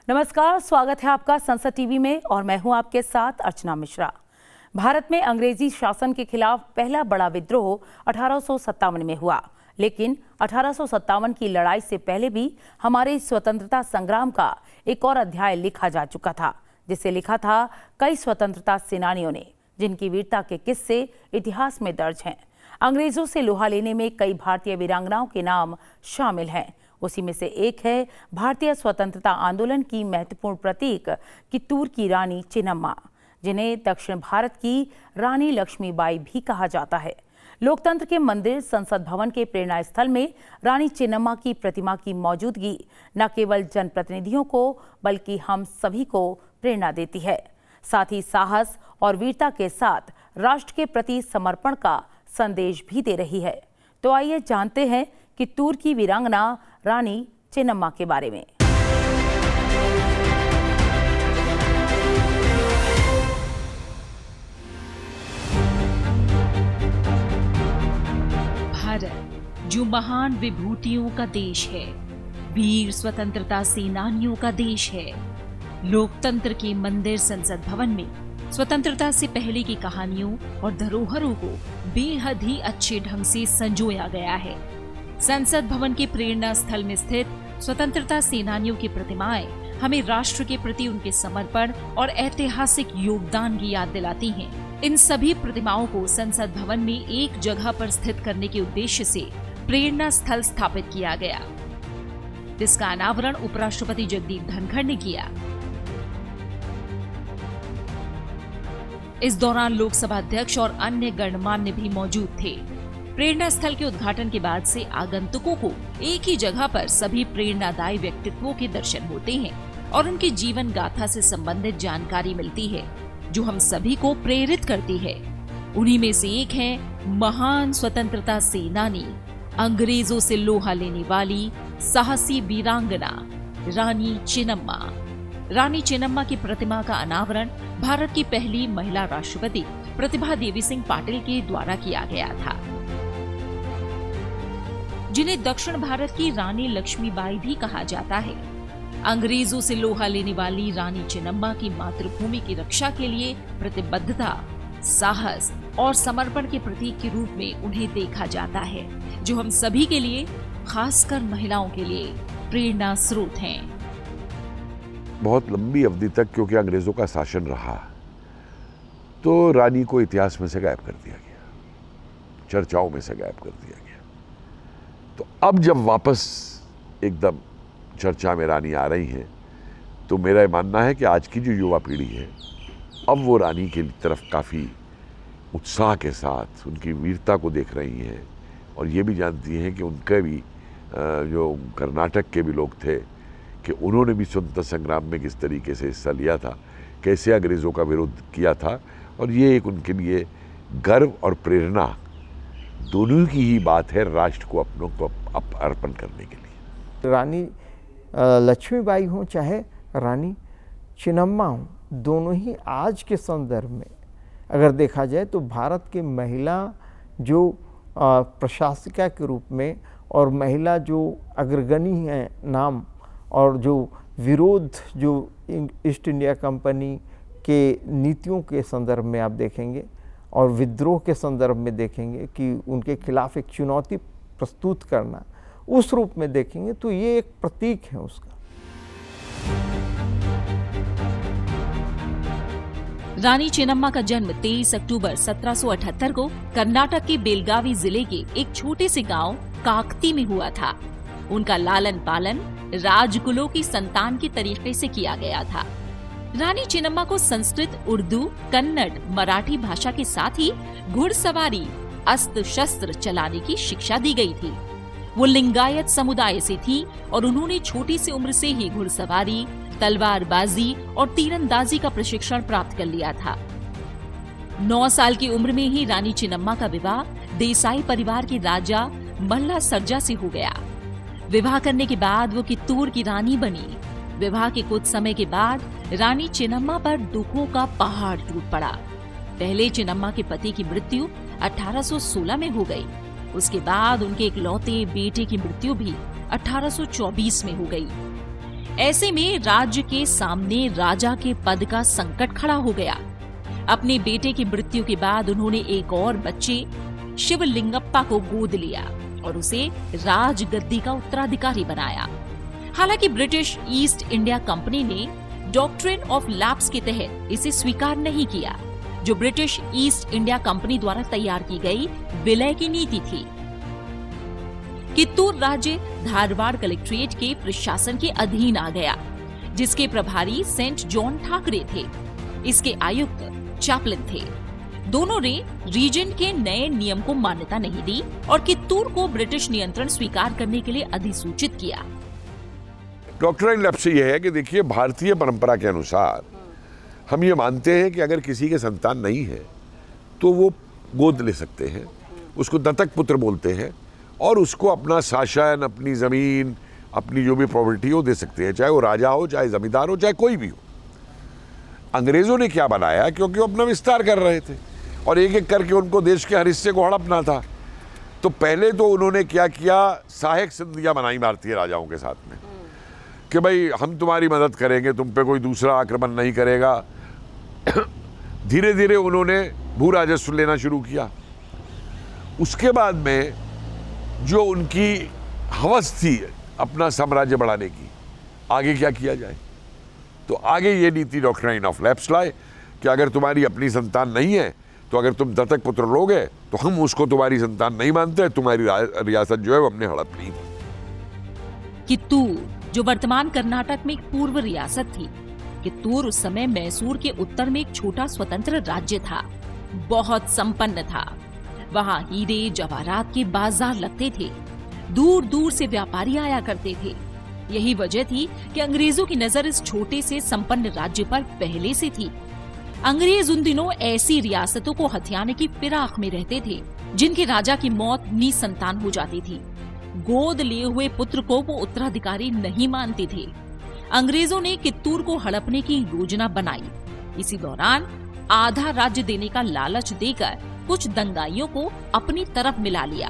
नमस्कार, स्वागत है आपका संसद टीवी में और मैं हूं आपके साथ अर्चना मिश्रा। भारत में अंग्रेजी शासन के खिलाफ पहला बड़ा विद्रोह 1857 में हुआ, लेकिन 1857 की लड़ाई से पहले भी हमारे स्वतंत्रता संग्राम का एक और अध्याय लिखा जा चुका था, जिसे लिखा था कई स्वतंत्रता सेनानियों ने, जिनकी वीरता के किस्से इतिहास में दर्ज हैं। अंग्रेजों से लोहा लेने में कई भारतीय वीरांगनाओं के नाम शामिल हैं। उसी में से एक है भारतीय स्वतंत्रता आंदोलन की महत्वपूर्ण प्रतीक कित्तूर की रानी चेन्नम्मा, जिन्हें दक्षिण भारत की रानी लक्ष्मीबाई भी कहा जाता है। लोकतंत्र के मंदिर संसद भवन के प्रेरणा स्थल में रानी चेन्नम्मा की प्रतिमा की मौजूदगी न केवल जनप्रतिनिधियों को बल्कि हम सभी को प्रेरणा देती है, साथ ही साहस और वीरता के साथ राष्ट्र के प्रति समर्पण का संदेश भी दे रही है। तो आइए जानते हैं कित्तूर की वीरांगना रानी चेन्नम्मा के बारे में। भारत जो महान विभूतियों का देश है, वीर स्वतंत्रता सेनानियों का देश है। लोकतंत्र के मंदिर संसद भवन में स्वतंत्रता से पहले की कहानियों और धरोहरों को बेहद ही अच्छे ढंग से संजोया गया है। संसद भवन के प्रेरणा स्थल में स्थित स्वतंत्रता सेनानियों की प्रतिमाएं हमें राष्ट्र के प्रति उनके समर्पण और ऐतिहासिक योगदान की याद दिलाती हैं। इन सभी प्रतिमाओं को संसद भवन में एक जगह पर स्थित करने के उद्देश्य से प्रेरणा स्थल स्थापित किया गया, जिसका अनावरण उपराष्ट्रपति जगदीप धनखड़ ने किया। इस दौरान लोकसभा अध्यक्ष और अन्य गणमान्य भी मौजूद थे। प्रेरणा स्थल के उद्घाटन के बाद से आगंतुकों को एक ही जगह पर सभी प्रेरणादायी व्यक्तित्वों के दर्शन होते हैं और उनकी जीवन गाथा से संबंधित जानकारी मिलती है, जो हम सभी को प्रेरित करती है। उन्हीं में से एक है महान स्वतंत्रता सेनानी, अंग्रेजों से लोहा लेने वाली साहसी वीरांगना रानी चेन्नम्मा। रानी चेन्नम्मा की प्रतिमा का अनावरण भारत की पहली महिला राष्ट्रपति प्रतिभा देवी सिंह पाटिल के द्वारा किया गया था, जिन्हें दक्षिण भारत की रानी लक्ष्मीबाई भी कहा जाता है। अंग्रेजों से लोहा लेने वाली रानी चेन्नम्मा की मातृभूमि की रक्षा के लिए प्रतिबद्धता, साहस और समर्पण के प्रतीक के रूप में उन्हें देखा जाता है, जो हम सभी के लिए, खासकर महिलाओं के लिए प्रेरणा स्रोत हैं। बहुत लंबी अवधि तक क्योंकि अंग्रेजों का शासन रहा, तो रानी को इतिहास में से गायब कर दिया गया, चर्चाओं में से गायब कर दिया गया। तो अब जब वापस एकदम चर्चा में रानी आ रही हैं, तो मेरा ये मानना है कि आज की जो युवा पीढ़ी है, अब वो रानी की तरफ काफ़ी उत्साह के साथ उनकी वीरता को देख रही हैं और ये भी जानती हैं कि उनके भी जो कर्नाटक के भी लोग थे कि उन्होंने भी स्वतंत्रता संग्राम में किस तरीके से हिस्सा लिया था, कैसे अंग्रेज़ों का विरोध किया था, और ये एक उनके लिए गर्व और प्रेरणा दोनों की ही बात है राष्ट्र को अपनों को अर्पण करने के लिए। रानी लक्ष्मीबाई हों चाहे रानी चेन्नम्मा हों, दोनों ही आज के संदर्भ में अगर देखा जाए तो भारत की महिला जो प्रशासिका के रूप में और महिला जो अग्रगणी है नाम, और जो विरोध जो ईस्ट इंडिया कंपनी के नीतियों के संदर्भ में आप देखेंगे और विद्रोह के संदर्भ में देखेंगे कि उनके खिलाफ एक चुनौती प्रस्तुत करना, उस रूप में देखेंगे तो ये एक प्रतीक है उसका। रानी चेन्नम्मा का जन्म 23 अक्टूबर 1778 को कर्नाटक के बेलगावी जिले के एक छोटे से गांव काकती में हुआ था। उनका लालन पालन राजकुलों की संतान के तरीके से किया गया था। रानी चेन्नम्मा को संस्कृत, उर्दू, कन्नड़, मराठी भाषा के साथ ही घुड़सवारी, अस्त्र शस्त्र चलाने की शिक्षा दी गई थी। वो लिंगायत समुदाय से थी और उन्होंने छोटी सी उम्र से ही घुड़सवारी, तलवारबाजी और तीरंदाजी का प्रशिक्षण प्राप्त कर लिया था। 9 साल की उम्र में ही रानी चेन्नम्मा का विवाह देसाई परिवार के राजा मल्ला सर्जा से हो गया। विवाह करने के बाद वो कित्तूर की रानी बनी। विवाह के कुछ समय के बाद रानी चेन्नम्मा पर दुखों का पहाड़ टूट पड़ा। पहले चेन्नम्मा के पति की मृत्यु 1816 में हो गई। उसके बाद उनके इकलौते बेटे की मृत्यु भी 1824 में हो गई। ऐसे में राज्य के सामने राजा के पद का संकट खड़ा हो गया। अपने बेटे की मृत्यु के बाद उन्होंने एक और बच्चे शिवलिंगप्पा को गोद लिया और उसे राजगद्दी का उत्तराधिकारी बनाया। हालांकि ब्रिटिश ईस्ट इंडिया कंपनी ने डॉक्ट्रिन ऑफ लैप्स के तहत इसे स्वीकार नहीं किया, जो ब्रिटिश ईस्ट इंडिया कंपनी द्वारा तैयार की गई विलय की नीति थी। कित्तूर राज्य धारवाड़ कलेक्ट्रेट के प्रशासन के अधीन आ गया, जिसके प्रभारी सेंट जॉन ठाकरे थे। इसके आयुक्त चैपलिन थे। दोनों ने रीजेंट के नए नियम को मान्यता नहीं दी और कित्तूर को ब्रिटिश नियंत्रण स्वीकार करने के लिए अधिसूचित किया। डॉक्ट्रिन लैप्स से यह है कि देखिए, भारतीय परंपरा के अनुसार हम ये मानते हैं कि अगर किसी के संतान नहीं है तो वो गोद ले सकते हैं, उसको दत्तक पुत्र बोलते हैं, और उसको अपना शासन, अपनी ज़मीन, अपनी जो भी प्रॉपर्टी हो दे सकते हैं, चाहे वो राजा हो, चाहे ज़मींदार हो, चाहे कोई भी हो। अंग्रेज़ों ने क्या बनाया, क्योंकि वो अपना विस्तार कर रहे थे और एक एक करके उनको देश के हर हिस्से को हड़पना था, तो पहले तो उन्होंने क्या किया, सहायक संधियाँ बनाई भारतीय राजाओं के साथ में कि भाई हम तुम्हारी मदद करेंगे, तुम पे कोई दूसरा आक्रमण नहीं करेगा। धीरे धीरे उन्होंने भू राजस्व लेना शुरू किया। उसके बाद में जो उनकी हवस थी अपना साम्राज्य बढ़ाने की, आगे क्या किया जाए, तो आगे ये नीति डॉक्ट्रिन ऑफ लैप्स लाए कि अगर तुम्हारी अपनी संतान नहीं है तो अगर तुम दत्तक पुत्र लोगे तो हम उसको तुम्हारी संतान नहीं मानते, तुम्हारी रियासत जो है वो हमने हड़प ली। कित्तूर, जो वर्तमान कर्नाटक में एक पूर्व रियासत थी, कित्तूर उस समय मैसूर के उत्तर में एक छोटा स्वतंत्र राज्य था। बहुत संपन्न था। वहाँ हीरे जवाहरात के बाजार लगते थे। दूर दूर से व्यापारी आया करते थे। यही वजह थी कि अंग्रेजों की नजर इस छोटे से संपन्न राज्य पर पहले से थी। अंग्रेज उन दिनों ऐसी रियासतों को हथियाने की फिराक में रहते थे जिनके राजा की मौत निसंतान हो जाती थी। गोद लिए हुए पुत्र को वो उत्तराधिकारी नहीं मानते थे। अंग्रेजों ने कित्तूर को हड़पने की योजना बनाई। इसी दौरान आधा राज्य देने का लालच देकर कुछ दंगाइयों को अपनी तरफ मिला लिया।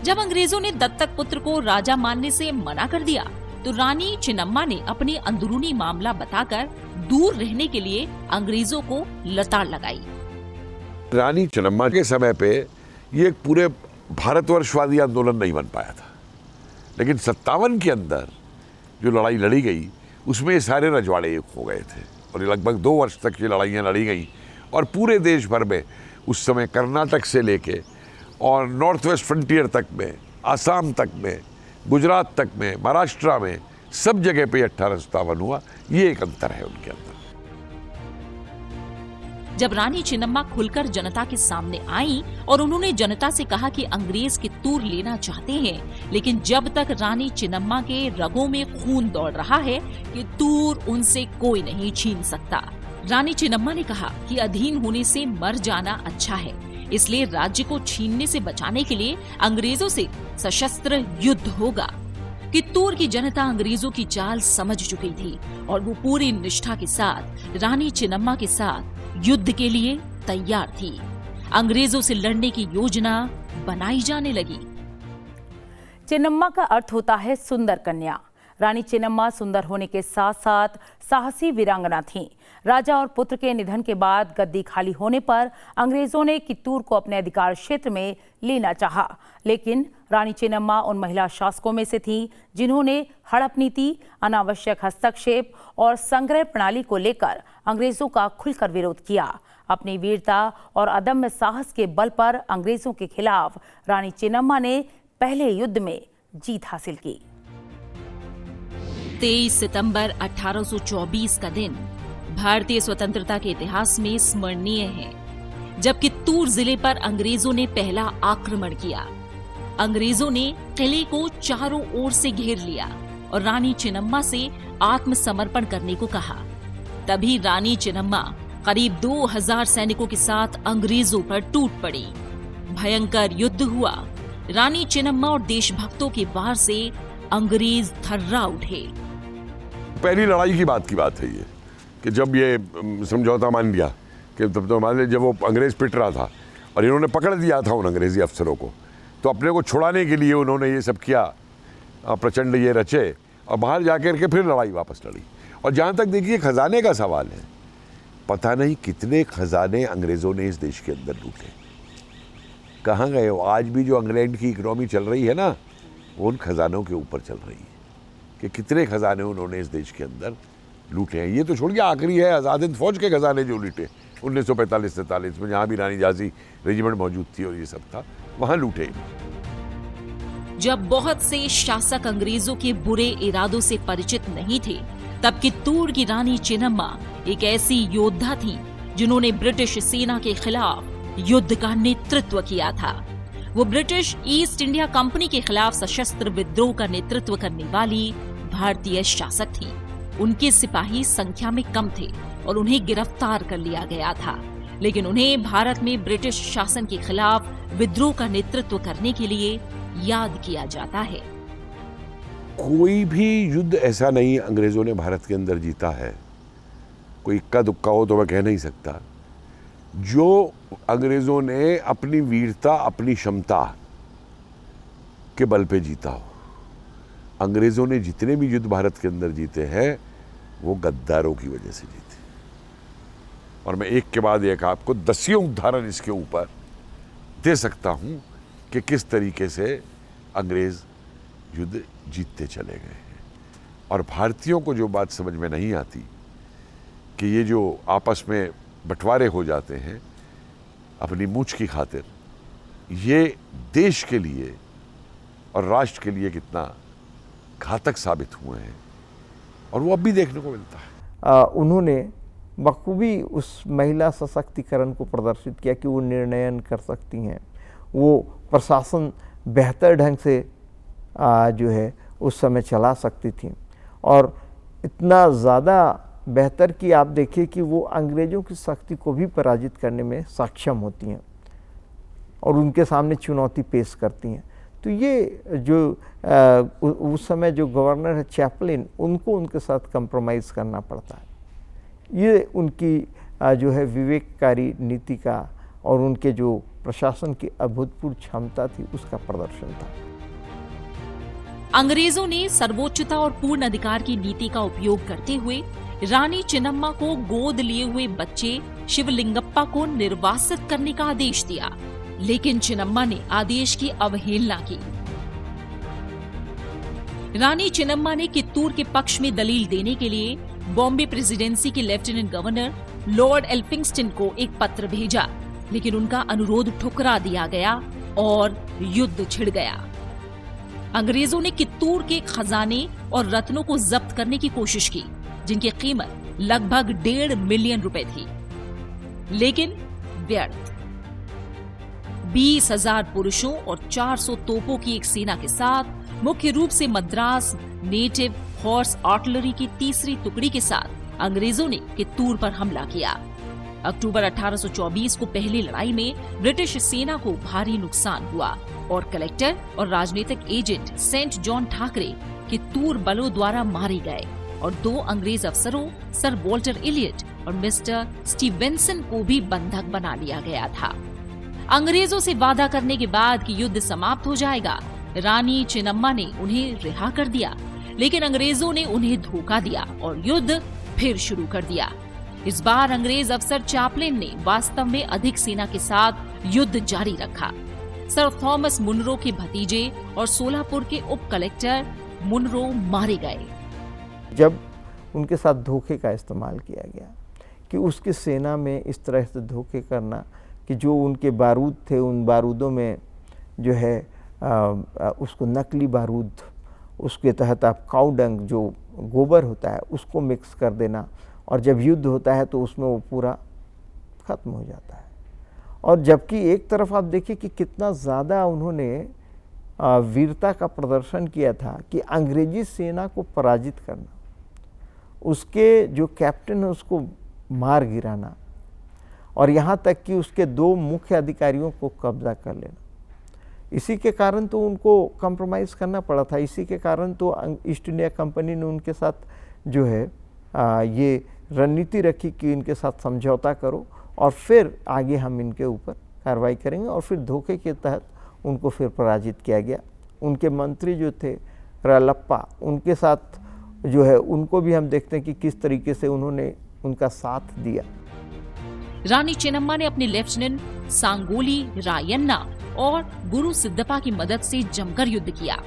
जब अंग्रेजों ने दत्तक पुत्र को राजा मानने से मना कर दिया तो रानी चिन्नम्मा ने अपने अंदरूनी मामला बताकर दूर रहने के लिए अंग्रेजों को लताड़ लगाई। रानी चिन्नम्मा के समय पे ये एक पूरे भारतवर्षवादी आंदोलन नहीं बन पाया था, लेकिन 57 के अंदर जो लड़ाई लड़ी गई उसमें ये सारे रजवाड़े एक हो गए थे और ये लगभग 2 वर्ष तक ये लड़ाइयाँ लड़ी गई और पूरे देश भर में उस समय कर्नाटक से लेके और नॉर्थ वेस्ट फ्रंटियर तक में, आसाम तक में, गुजरात तक में, महाराष्ट्र में, सब जगह पे 1857 हुआ। ये एक अंतर है उनके अंदर। जब रानी चिन्नम्मा खुलकर जनता के सामने आई और उन्होंने जनता से कहा कि अंग्रेज कित्तूर लेना चाहते हैं, लेकिन जब तक रानी चिन्नम्मा के रगों में खून दौड़ रहा है, कित्तूर उनसे कोई नहीं छीन सकता। रानी चिन्नम्मा ने कहा कि अधीन होने से मर जाना अच्छा है, इसलिए राज्य को छीनने से बचाने के लिए अंग्रेजों से सशस्त्र युद्ध होगा। कित्तूर की जनता अंग्रेजों की चाल समझ चुकी थी और वो पूरी निष्ठा के साथ रानी चिन्नम्मा के साथ युद्ध के लिए तैयार थी। अंग्रेजों से लड़ने की योजना बनाई जाने लगी। चिन्नम्मा का अर्थ होता है सुंदर कन्या। रानी चिन्नम्मा सुंदर होने के साथ साथ साहसी वीरांगना थीं। राजा और पुत्र के निधन के बाद गद्दी खाली होने पर अंग्रेजों ने कित्तूर को अपने अधिकार क्षेत्र में लेना चाहा, लेकिन रानी चिन्नम्मा उन महिला शासकों में से थीं जिन्होंने हड़प नीति, अनावश्यक हस्तक्षेप और संग्रह प्रणाली को लेकर अंग्रेजों का खुलकर विरोध किया। अपनी वीरता और अदम्य साहस के बल पर अंग्रेजों के खिलाफ रानी चिन्नम्मा ने पहले युद्ध में जीत हासिल की। 23 सितंबर 1824 का दिन भारतीय स्वतंत्रता के इतिहास में स्मरणीय है, जब कित्तूर जिले पर अंग्रेजों ने पहला आक्रमण किया। अंग्रेजों ने किले को चारों ओर से घेर लिया और रानी चिन्नम्मा से आत्मसमर्पण करने को कहा। तभी रानी चिन्नम्मा करीब 2000 सैनिकों के साथ अंग्रेजों पर टूट पड़ी। भयंकर युद्ध हुआ। रानी चिन्नम्मा और देशभक्तों के वार से अंग्रेज थर्रा उठे। पहली लड़ाई की बात है ये कि जब ये समझौता मान लिया कि तब तो मान लिया जब वो अंग्रेज पिट रहा था और इन्होंने पकड़ दिया था उन अंग्रेजी अफसरों को, तो अपने को छुड़ाने के लिए उन्होंने ये सब किया, प्रचंड ये रचे और बाहर जाकर के फिर लड़ाई वापस लड़ी। और जहाँ तक देखिए खजाने का सवाल है, पता नहीं कितने खजाने अंग्रेज़ों ने इस देश के अंदर लूटे, कहाँ गए वो। आज भी जो इंग्लैंड की इकनॉमी चल रही है ना, वो उन खजानों के ऊपर चल रही है कि कितने खजाने उन्होंने इस देश के अंदर लूटे हैं। ये तो छोड़िए, आखिरी है आज़ाद हिंद फौज के खजाने जो लूटे 1945-47 में, जहाँ भी रानी झांसी रेजिमेंट मौजूद थी और ये सब था, वहाँ लूटे। जब बहुत से शासक अंग्रेजों के बुरे इरादों से परिचित नहीं थे, तब कित्तूर की रानी चिन्नम्मा एक ऐसी योद्धा थी जिन्होंने ब्रिटिश सेना के खिलाफ युद्ध का नेतृत्व किया था। वो ब्रिटिश ईस्ट इंडिया कंपनी के खिलाफ सशस्त्र विद्रोह का नेतृत्व करने वाली भारतीय शासक थी। उनके सिपाही संख्या में कम थे और उन्हें गिरफ्तार कर लिया गया था, लेकिन उन्हें भारत में ब्रिटिश शासन के खिलाफ विद्रोह का नेतृत्व करने के लिए याद किया जाता है। कोई भी युद्ध ऐसा नहीं अंग्रेज़ों ने भारत के अंदर जीता है, कोई इक्का दुक्का हो तो मैं कह नहीं सकता, जो अंग्रेज़ों ने अपनी वीरता अपनी क्षमता के बल पे जीता हो। अंग्रेज़ों ने जितने भी युद्ध भारत के अंदर जीते हैं वो गद्दारों की वजह से जीते। और मैं एक के बाद एक आपको दसियों उदाहरण इसके ऊपर दे सकता हूं कि किस तरीके से अंग्रेज़ युद्ध जीतते चले गए हैं। और भारतीयों को जो बात समझ में नहीं आती कि ये जो आपस में बंटवारे हो जाते हैं अपनी मूछ की खातिर, ये देश के लिए और राष्ट्र के लिए कितना घातक साबित हुए हैं, और वो अब भी देखने को मिलता है। उन्होंने बखूबी उस महिला सशक्तिकरण को प्रदर्शित किया कि वो निर्णयन कर सकती हैं, वो प्रशासन बेहतर ढंग से जो है उस समय चला सकती थी, और इतना ज़्यादा बेहतर कि आप देखिए कि वो अंग्रेज़ों की शक्ति को भी पराजित करने में सक्षम होती हैं और उनके सामने चुनौती पेश करती हैं। तो ये जो उस समय जो गवर्नर है चैपलिन, उनको उनके साथ कंप्रोमाइज़ करना पड़ता है। ये उनकी जो है विवेककारी नीति का और उनके जो प्रशासन की अभूतपूर्व क्षमता थी उसका प्रदर्शन था। अंग्रेजों ने सर्वोच्चता और पूर्ण अधिकार की नीति का उपयोग करते हुए रानी चिन्नम्मा को गोद लिए हुए बच्चे शिवलिंगप्पा को निर्वासित करने का आदेश दिया, लेकिन चिन्नम्मा ने आदेश की अवहेलना की। रानी चिन्नम्मा ने कित्तूर के पक्ष में दलील देने के लिए बॉम्बे प्रेसिडेंसी के लेफ्टिनेंट गवर्नर लॉर्ड एल्फिंगस्टन को एक पत्र भेजा, लेकिन उनका अनुरोध ठुकरा दिया गया और युद्ध छिड़ गया। अंग्रेजों ने कित्तूर के खजाने और रत्नों को जब्त करने की कोशिश की, जिनकी कीमत लगभग 1.5 मिलियन रुपए थी, लेकिन व्यर्थ। 20,000 पुरुषों और 400 तोपों की एक सेना के साथ मुख्य रूप से मद्रास नेटिव हॉर्स आर्टिलरी की तीसरी टुकड़ी के साथ अंग्रेजों ने कित्तूर पर हमला किया। अक्टूबर 1824 को पहली लड़ाई में ब्रिटिश सेना को भारी नुकसान हुआ और कलेक्टर और राजनीतिक agent Saint John Thackeray Kittur बलों द्वारा मारे गए और 2 अंग्रेज अफसरों सर वॉल्टर इलियट और मिस्टर स्टीवेंसन को भी बंधक बना लिया गया था। अंग्रेजों से वादा करने के बाद कि युद्ध समाप्त हो जाएगा, रानी चिन्नम्मा ने उन्हें रिहा कर दिया, लेकिन अंग्रेजों ने उन्हें धोखा दिया और युद्ध फिर शुरू कर दिया। इस बार अंग्रेज अफसर चैपलिन ने वास्तव में अधिक सेना के साथ युद्ध जारी रखा। सर थॉमस मुनरो के भतीजे और सोलापुर के उप कलेक्टर मुनरो मारे गए। जब उनके साथ धोखे का इस्तेमाल किया गया कि उसकी सेना में इस तरह से धोखे करना कि जो उनके बारूद थे उन बारूदों में जो है उसको नकली बारूद, उसके तहत आप काऊ डंग जो गोबर होता है उसको मिक्स कर देना, और जब युद्ध होता है तो उसमें वो पूरा ख़त्म हो जाता है। और जबकि एक तरफ आप देखिए कि कितना ज़्यादा उन्होंने वीरता का प्रदर्शन किया था कि अंग्रेजी सेना को पराजित करना, उसके जो कैप्टन है उसको मार गिराना, और यहाँ तक कि उसके 2 मुख्य अधिकारियों को कब्जा कर लेना। इसी के कारण तो उनको कंप्रोमाइज़ करना पड़ा था। इसी के कारण तो ईस्ट इंडिया कंपनी ने उनके साथ जो है ये रणनीति रखी कि इनके साथ समझौता करो और फिर आगे हम इनके ऊपर कार्रवाई करेंगे, और फिर धोखे के तहत उनको फिर पराजित किया गया। उनके मंत्री जो थे रलप्पा, उनके साथ जो है उनको भी हम देखते हैं कि किस तरीके से उन्होंने उनका साथ दिया। रानी चेन्नम्मा ने अपने लेफ्टिनेंट सांगोली रायन्ना और गुरु सिद्धप्पा की मदद से जमकर युद्ध किया,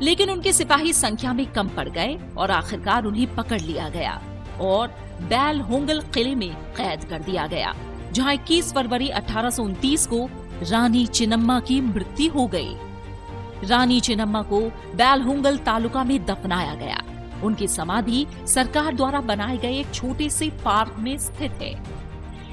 लेकिन उनके सिपाही संख्या में कम पड़ गए और आखिरकार उन्हें पकड़ लिया गया और बैलहोंगल किले में कैद कर दिया गया, जहां 21 फरवरी 1829 को रानी चेन्नम्मा की मृत्यु हो गई। रानी चेन्नम्मा को बैलहोंगल तालुका में दफनाया गया। उनकी समाधि सरकार द्वारा बनाए गए एक छोटे से पार्क में स्थित है।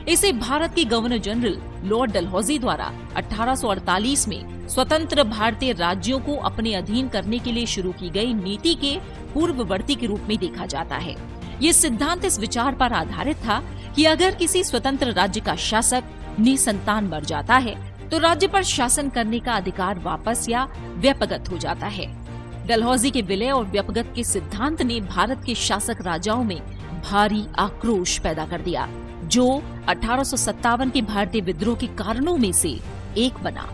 इसे भारत के गवर्नर जनरल लॉर्ड डलहौजी द्वारा 1848 में स्वतंत्र भारतीय राज्यों को अपने अधीन करने के लिए शुरू की गई नीति के पूर्ववर्ती के रूप में देखा जाता है। ये सिद्धांत इस विचार पर आधारित था कि अगर किसी स्वतंत्र राज्य का शासक निसंतान मर जाता है तो राज्य पर शासन करने का अधिकार वापस या व्यपगत हो जाता है। डलहौजी के विलय और व्यपगत के सिद्धांत ने भारत के शासक राजाओं में भारी आक्रोश पैदा कर दिया, जो 1857 के भारतीय विद्रोह के कारणों में से एक बना।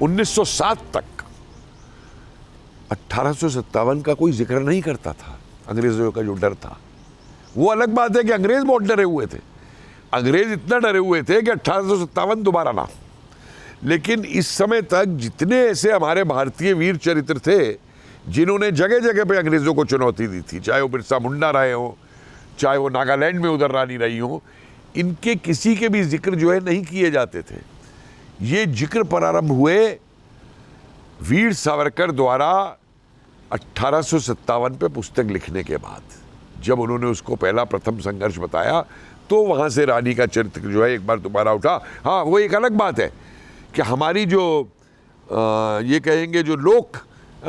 1907 तक 1857 का कोई जिक्र नहीं करता था। अंग्रेजों का जो डर था, वो अलग बात है कि अंग्रेज बहुत डरे हुए थे। अंग्रेज इतना डरे हुए थे कि 1857 दोबारा ना। लेकिन इस समय तक जितने ऐसे हमारे भारतीय वीर चरित्र थे जिन्होंने जगह जगह पे अंग्रेजों को चुनौती दी थी, चाहे वो बिरसा मुंडा रहे हो, चाहे वो नागालैंड में उधर रानी रही हो, इनके किसी के भी जिक्र जो है नहीं किए जाते थे। ये जिक्र प्रारंभ हुए वीर सावरकर द्वारा 1857 पे पुस्तक लिखने के बाद। जब उन्होंने उसको पहला प्रथम संघर्ष बताया तो वहाँ से रानी का चरित्र जो है एक बार दोबारा उठा। हाँ, वो एक अलग बात है कि हमारी जो ये कहेंगे जो लोक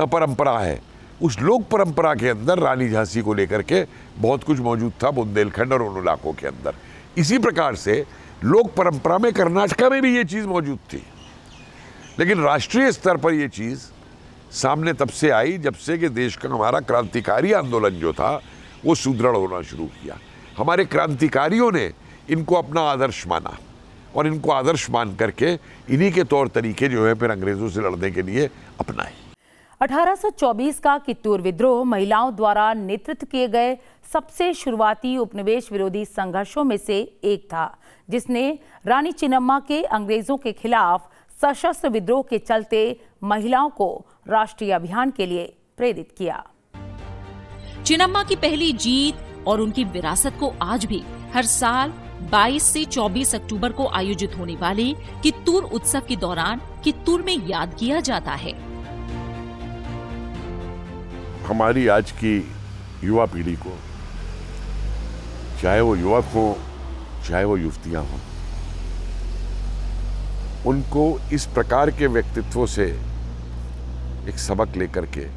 परंपरा है, उस लोक परंपरा के अंदर रानी झांसी को लेकर के बहुत कुछ मौजूद था बुंदेलखंड और उन इलाकों के अंदर। इसी प्रकार से लोक परंपरा में कर्नाटका में भी ये चीज़ मौजूद थी, लेकिन राष्ट्रीय स्तर पर ये चीज़ सामने तब से आई जब से कि देश का हमारा क्रांतिकारी आंदोलन जो था वो सुदृढ़ होना शुरू किया। हमारे क्रांतिकारियों ने इनको अपना आदर्श माना और इनको आदर्श मान करके इन्हीं के तौर तरीके जो है फिर अंग्रेजों से लड़ने के लिए अपनाए। 1824 का कित्तूर विद्रोह महिलाओं द्वारा नेतृत्व किए गए सबसे शुरुआती उपनिवेश विरोधी संघर्षों में से एक था, जिसने रानी चेन्नम्मा के अंग्रेजों के खिलाफ सशस्त्र विद्रोह के चलते महिलाओं को राष्ट्रीय अभियान के लिए प्रेरित किया। चेन्नम्मा की पहली जीत और उनकी विरासत को आज भी हर साल 22 से 24 अक्टूबर को आयोजित होने वाले कित्तूर उत्सव के दौरान कित्तूर में याद किया जाता है। हमारी आज की युवा पीढ़ी को, चाहे वो युवक हो चाहे वो युवतियां हों, उनको इस प्रकार के व्यक्तित्वों से एक सबक लेकर के,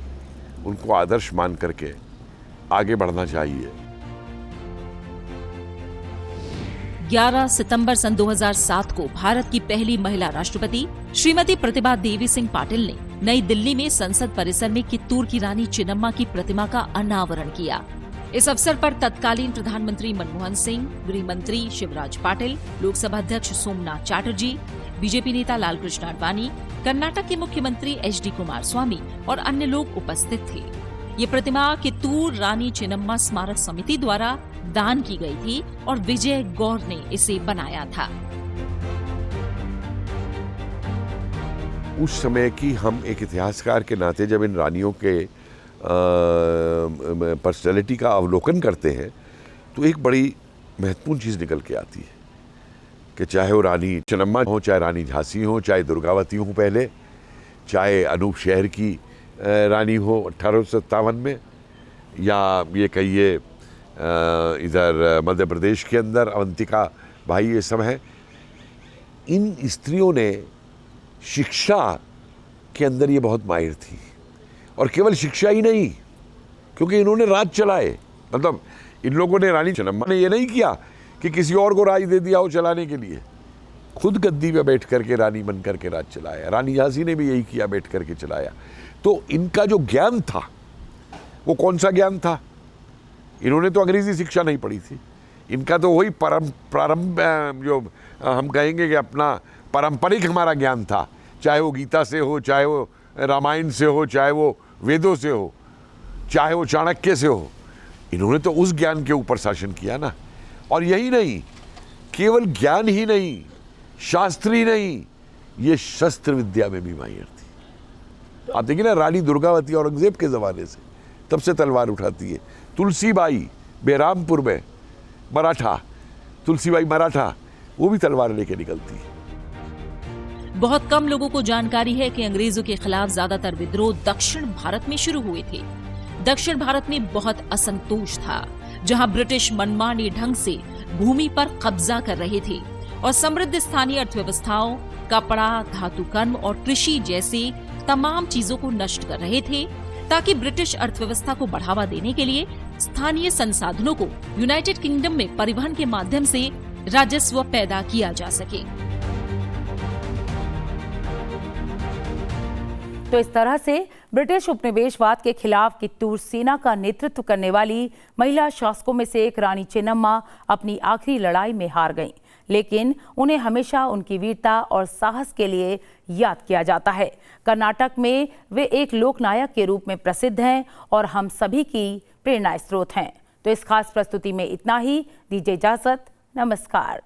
उनको आदर्श मान करके आगे बढ़ना चाहिए। 11 सितंबर सन 2007 को भारत की पहली महिला राष्ट्रपति श्रीमती प्रतिभा देवी सिंह पाटिल ने नई दिल्ली में संसद परिसर में कित्तूर की रानी चेन्नम्मा की प्रतिमा का अनावरण किया। इस अवसर पर तत्कालीन प्रधानमंत्री मनमोहन सिंह, गृह मंत्री शिवराज पाटिल, लोकसभा अध्यक्ष सोमनाथ चैटर्जी, बीजेपी नेता लालकृष्ण आडवाणी, कर्नाटक के मुख्यमंत्री एच.डी. कुमारस्वामी और अन्य लोग उपस्थित थे। ये प्रतिमा कित्तूर रानी चेन्नम्मा स्मारक समिति द्वारा दान की गई थी और विजय गौर ने इसे बनाया था। उस समय की हम एक इतिहासकार के नाते जब इन रानियों के पर्सनैलिटी का अवलोकन करते हैं तो एक बड़ी महत्वपूर्ण चीज़ निकल के आती है कि चाहे वो रानी चेन्नम्मा हो, चाहे रानी झांसी हो, चाहे दुर्गावती हो पहले, चाहे अनूप शहर की रानी हो 1857 में, या ये कहिए इधर मध्य प्रदेश के अंदर अवंतिका भाई, ये सब हैं। इन स्त्रियों ने शिक्षा के अंदर ये बहुत माहिर थी, और केवल शिक्षा ही नहीं, क्योंकि इन्होंने राज चलाए। मतलब इन लोगों ने, रानी चेन्नम्मा ने ये नहीं किया कि किसी और को राज दे दिया हो चलाने के लिए, खुद गद्दी पे बैठ करके रानी बन करके राज चलाया। रानी झांसी ने भी यही किया, बैठ करके चलाया। तो इनका जो ज्ञान था वो कौन सा ज्ञान था? इन्होंने तो अंग्रेजी शिक्षा नहीं पढ़ी थी, इनका तो वही प्रारंभ जो हम कहेंगे कि अपना पारंपरिक हमारा ज्ञान था, चाहे वो गीता से हो, चाहे वो रामायण से हो, चाहे वो वेदों से हो, चाहे वो चाणक्य से हो, इन्होंने तो उस ज्ञान के ऊपर शासन किया ना। और यही नहीं, केवल ज्ञान ही नहीं, शास्त्र ही नहीं, ये शस्त्र विद्या में भी माहिर थी। आप देखिए ना, रानी दुर्गावती औरंगजेब के ज़माने से तब से तलवार उठाती है। तुलसीबाई बेरामपुर में मराठा, तुलसीबाई मराठा, वो भी तलवार लेके निकलती है। बहुत कम लोगों को जानकारी है कि अंग्रेजों के खिलाफ ज्यादातर विद्रोह दक्षिण भारत में शुरू हुए थे। दक्षिण भारत में बहुत असंतोष था, जहां ब्रिटिश मनमाने ढंग से भूमि पर कब्जा कर रहे थे और समृद्ध स्थानीय अर्थव्यवस्थाओं, कपड़ा, धातु कर्म और कृषि जैसे तमाम चीजों को नष्ट कर रहे थे, ताकि ब्रिटिश अर्थव्यवस्था को बढ़ावा देने के लिए स्थानीय संसाधनों को यूनाइटेड किंगडम में परिवहन के माध्यम से राजस्व पैदा किया जा सके। तो इस तरह से ब्रिटिश उपनिवेशवाद के खिलाफ कित्तूर सेना का नेतृत्व करने वाली महिला शासकों में से एक रानी चेन्नम्मा अपनी आखिरी लड़ाई में हार गईं, लेकिन उन्हें हमेशा उनकी वीरता और साहस के लिए याद किया जाता है। कर्नाटक में वे एक लोकनायक के रूप में प्रसिद्ध हैं और हम सभी की प्रेरणा स्रोत हैं। तो इस खास प्रस्तुति में इतना ही। दीजिए इजाजत। नमस्कार।